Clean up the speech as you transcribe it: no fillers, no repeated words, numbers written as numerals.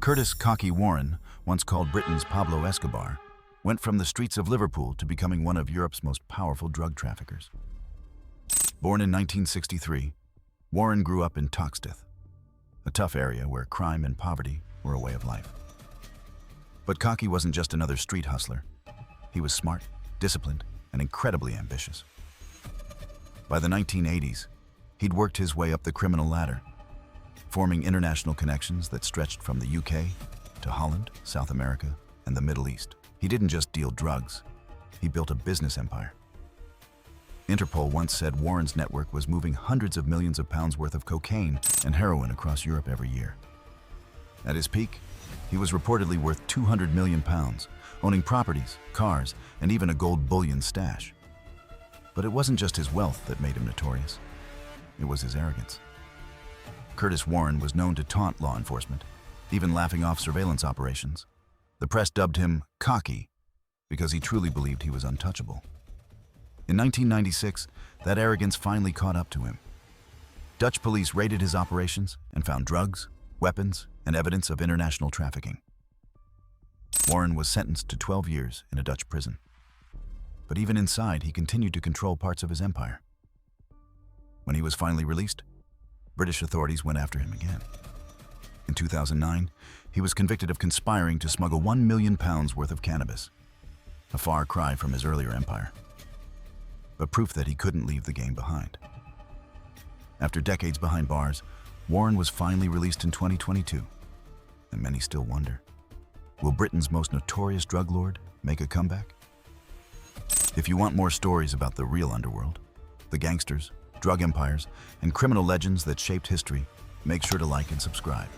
Curtis "Cocky" Warren, once called Britain's Pablo Escobar, went from the streets of Liverpool to becoming one of Europe's most powerful drug traffickers. Born in 1963, Warren grew up in Toxteth, a tough area where crime and poverty were a way of life. But Cocky wasn't just another street hustler. He was smart, disciplined, and incredibly ambitious. By the 1980s, he'd worked his way up the criminal ladder, forming international connections that stretched from the UK to Holland, South America, and the Middle East. He didn't just deal drugs, he built a business empire. Interpol once said Warren's network was moving hundreds of millions of pounds worth of cocaine and heroin across Europe every year. At his peak, he was reportedly worth 200 million pounds, owning properties, cars, and even a gold bullion stash. But it wasn't just his wealth that made him notorious. It was his arrogance. Curtis Warren was known to taunt law enforcement, even laughing off surveillance operations. The press dubbed him "Cocky" because he truly believed he was untouchable. In 1996, that arrogance finally caught up to him. Dutch police raided his operations and found drugs, weapons, and evidence of international trafficking. Warren was sentenced to 12 years in a Dutch prison. But even inside, he continued to control parts of his empire. When he was finally released, British authorities went after him again. In 2009, he was convicted of conspiring to smuggle 1 million pounds worth of cannabis, a far cry from his earlier empire, but proof that he couldn't leave the game behind. After decades behind bars, Warren was finally released in 2022, and many still wonder, will Britain's most notorious drug lord make a comeback? If you want more stories about the real underworld, the gangsters, drug empires, and criminal legends that shaped history, make sure to like and subscribe.